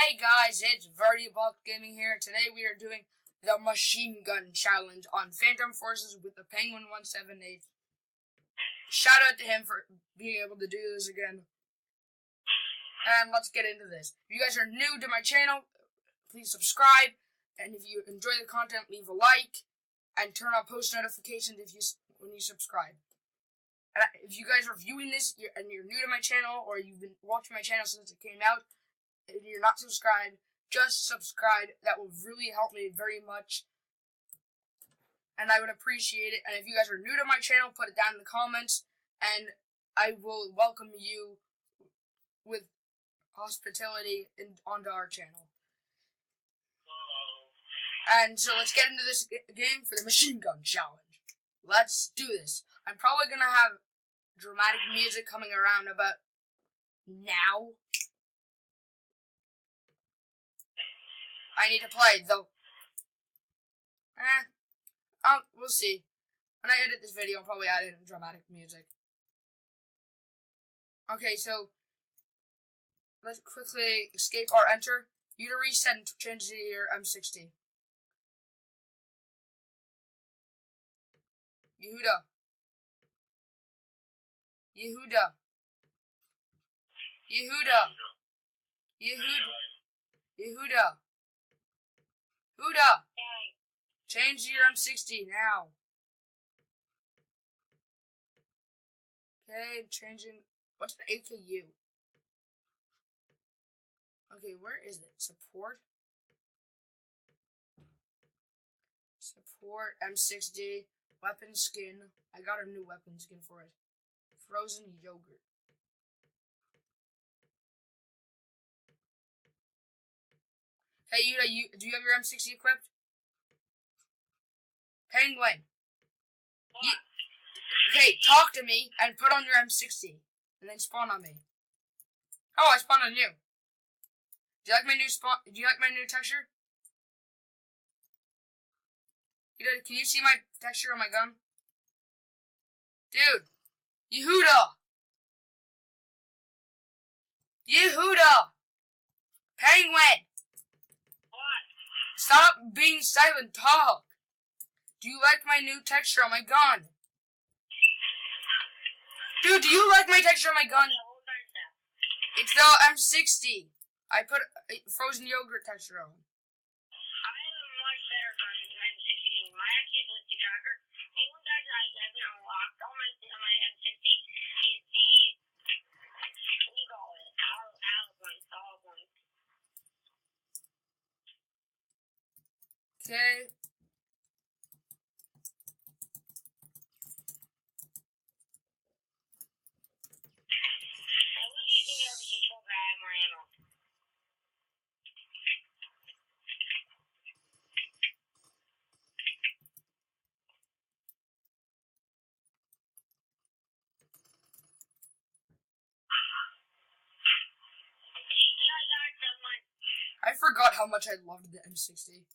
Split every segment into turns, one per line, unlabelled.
Hey guys, it's VertiBulk Gaming here. Today we are doing the machine gun challenge on Phantom Forces with the Penguin 178. Shout out to him for being able to do this again. And let's get into this. If you guys are new to my channel, please subscribe. And if you enjoy the content, leave a like. And turn on post notifications when you subscribe. And if you guys are viewing this and you're new to my channel, or you've been watching my channel since it came out, if you're not subscribed, just subscribe. That will really help me very much. And I would appreciate it. And if you guys are new to my channel, put it down in the comments. And I will welcome you with hospitality onto our channel. And so let's get into this game for the machine gun challenge. Let's do this. I'm probably going to have dramatic music coming around about now. I need to play, though. We'll see. When I edit this video, I'll probably add in dramatic music. Okay, so let's quickly escape or enter. You to reset and change to your M60. Yehuda. Yehuda. Yehuda. Yehuda. Yehuda. Huda! Change to your M60 now. Okay, changing. What's an AKU? Okay, where is it? Support? Support, M60, weapon skin. I got a new weapon skin for it. Frozen yogurt. Hey, Yuda, do you have your M60 equipped? Penguin. Okay, talk to me and put on your M60. And then spawn on me. Oh, I spawned on you. Do you like my new Do you like my new texture? Yuda, can you see my texture on my gun? Dude. Yehuda. Yehuda. Penguin. Stop being silent, talk! Do you like my new texture on my gun? Dude, do you like my texture on my gun? It's the M60. I put a frozen yogurt texture on.
I have a much better gun than M60. My M60 tracker. The only gun I've unlocked on my M60 is the, what do you call it? Solid one.
Okay. I forgot how much I loved the M60.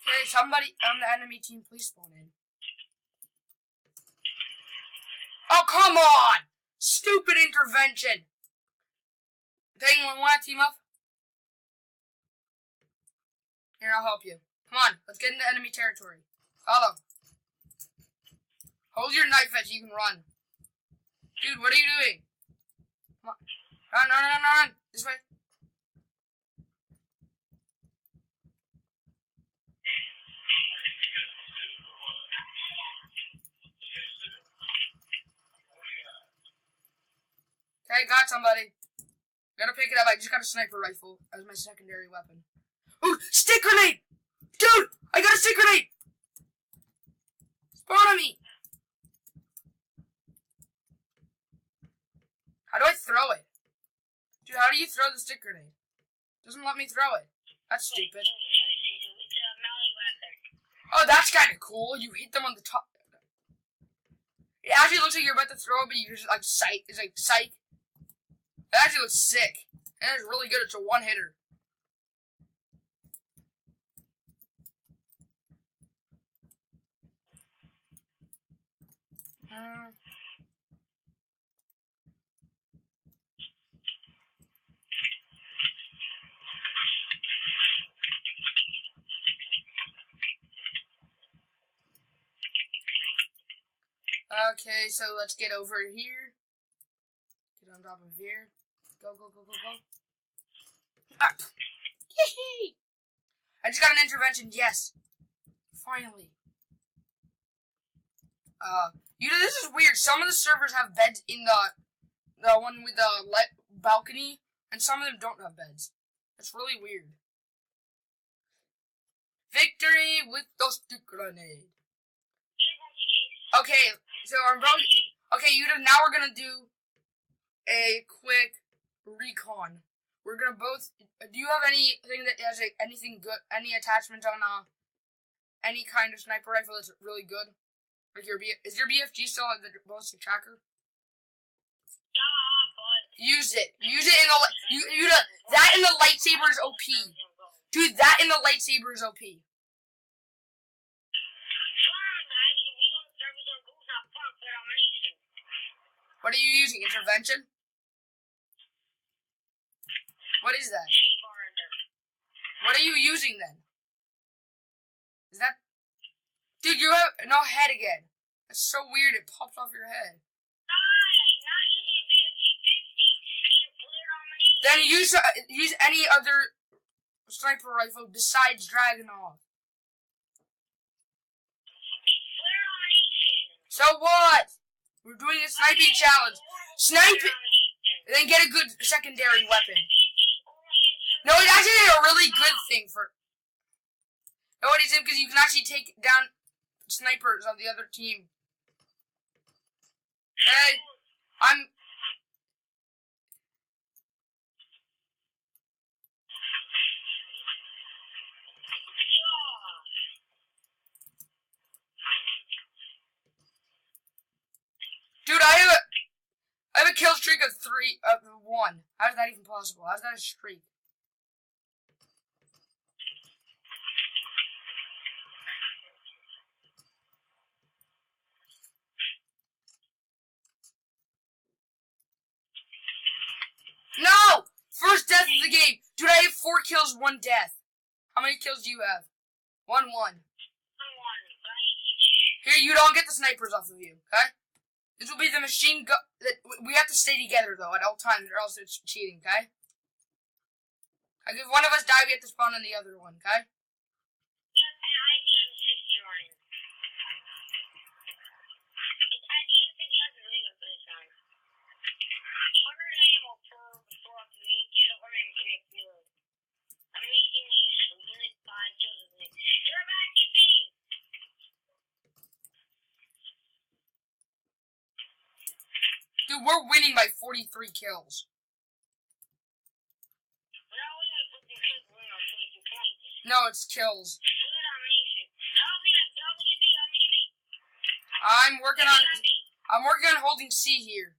Okay, somebody on the enemy team, please spawn in. Oh, come on! Stupid intervention! Penguin, want to team up? Here, I'll help you. Come on, let's get into enemy territory. Follow. Hold your knife as you can run. Dude, what are you doing? Come on. Run. This way. Okay, got somebody. Gotta pick it up. I just got a sniper rifle as my secondary weapon. Ooh, stick grenade! Dude, I got a stick grenade! Spawn on me! How do I throw it? Dude, how do you throw the stick grenade? Doesn't let me throw it. That's stupid. Oh, that's kind of cool. You hit them on the top. It actually looks like you're about to throw it, but you're just like psych. It's like psych. It actually looks sick. And it's really good. It's a one-hitter. Okay, so let's get over here. Get on top of here. Go, go, go, go, go. Ah. Yee-hee! I just got an intervention, yes. Finally. You know, this is weird. Some of the servers have beds in the one with the balcony, and some of them don't have beds. That's really weird. Victory with the stick grenade. Okay, so I'm going. Okay, now we're gonna do a quick recon. We're gonna both. Do you have anything that has anything good? Any attachment on any kind of sniper rifle that's really good? Like is your BFG still on the ballistic tracker?
Yeah, but
Use it. Use it in the that in the lightsaber is OP. Dude, that in the lightsaber is OP. What are you using? Intervention? What is that? What are you using then? Is that... Dude, you have no head again. That's so weird. It pops off your head. Then use any other sniper rifle besides Dragunov. So what? We're doing a sniping challenge. Snipe it, and then get a good secondary weapon. No, it's actually a really good thing for... No, it isn't, because you can actually take down snipers of the other team. Hey, I'm... Dude, I have a kill streak of 1. How is that even possible? How is that a streak? No! First death of the game. Dude, I have 4 kills, 1 death. How many kills do you have? 1. Here, you don't get the snipers off of you, okay? This will be the machine gun. We have to stay together, though, at all times, or else it's cheating, okay? Like, if one of us die, we have to spawn on the other one, okay? Dude, we're winning by 43 kills. No, it's kills. I'm working on holding C here.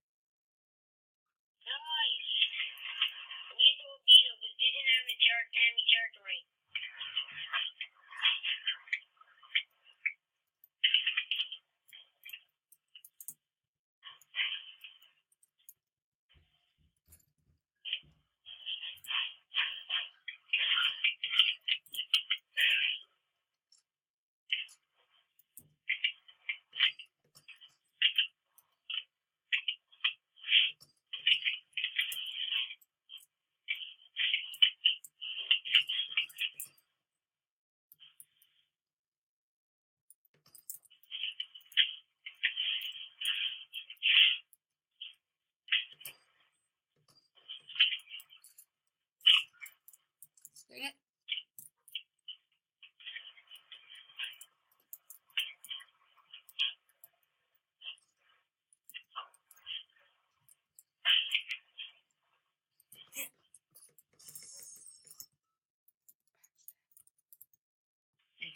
Dang it.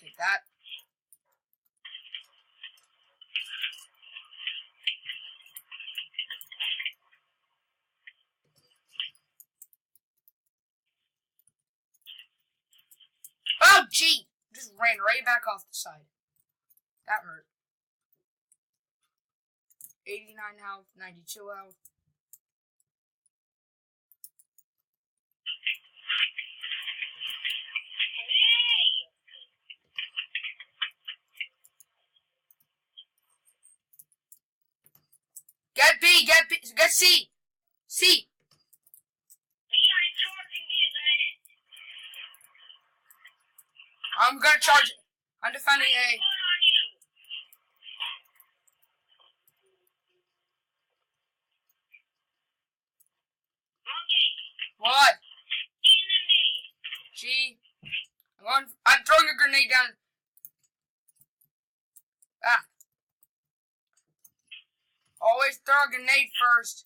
Take that. Oh, gee! Just ran right back off the side. That hurt. 89 health, 92 health. Get B, get C. C. I'm gonna charge it. I'm defending A. What? G. I'm throwing a grenade down. Ah. Always throw a grenade first.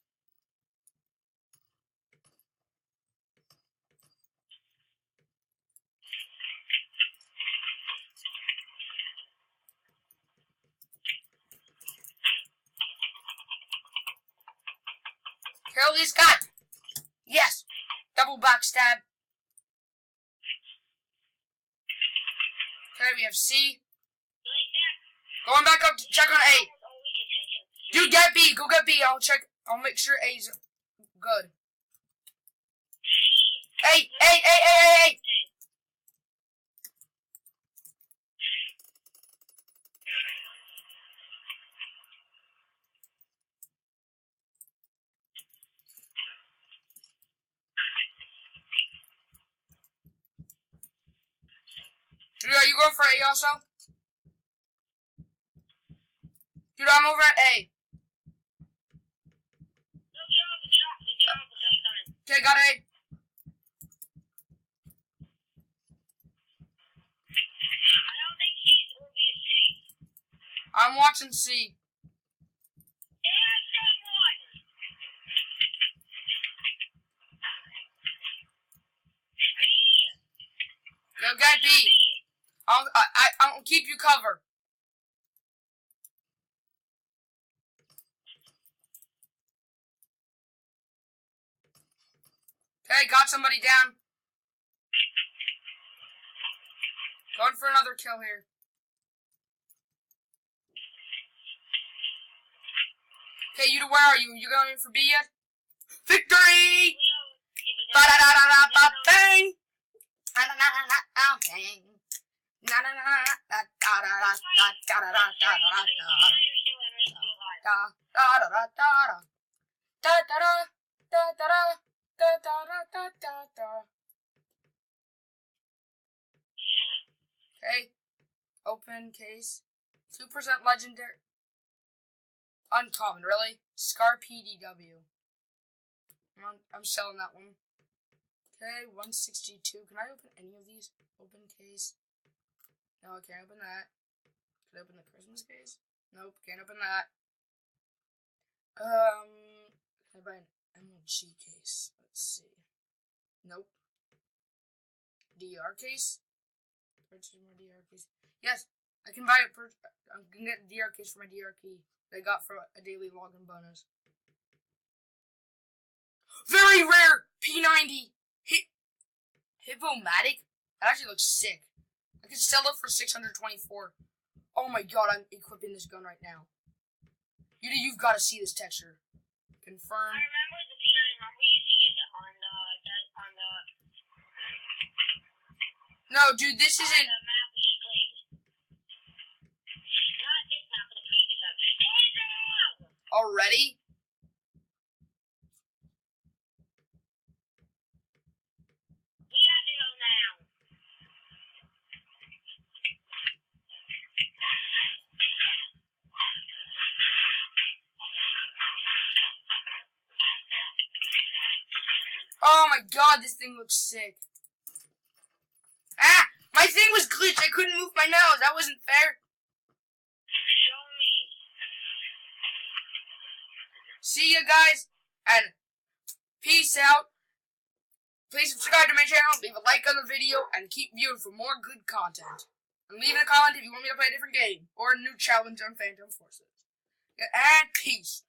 Kill this guy. Yes. Double backstab. Okay, we have C. Going back up to check on A. Dude, get B. Go get B. I'll check. I'll make sure A's good. A. Dude, are you going for A also? Dude, I'm over at A. Okay, got A. I'm watching C. Go get B. I'll keep you covered. Okay, got somebody down. Going for another kill here. Okay, where are you? You going for B yet? Victory! Ba-da-da-da-da-ba-bang! Bang! Okay, open case. 2% legendary. Uncommon, really? Scar PDW. I'm selling that one. Okay, 162. Can I open any of these? Open case. No, I can't open that. Can I open the Christmas case? Nope, can't open that. Can I buy an MLG case? Let's see. Nope. DR case? Purchase my DR case. Yes, I can buy it. I can get a DR case for my DR key that I got for a daily login bonus. Very rare P90 Hippomatic. That actually looks sick. I can sell it for 624. Oh my god, I'm equipping this gun right now. You've got to see this texture. Confirm.
I remember the P90. Remember you used it on the.
No, dude, this isn't.
The map we just played. Not this map, but the previous map.
Already?
We have to go now.
Oh my god, this thing looks sick. Ah! My thing was glitched. I couldn't move my mouse. That wasn't fair.
Show me.
See you guys, and peace out. Please subscribe to my channel, leave a like on the video, and keep viewing for more good content. And leave a comment if you want me to play a different game, or a new challenge on Phantom Forces. Yeah, and peace.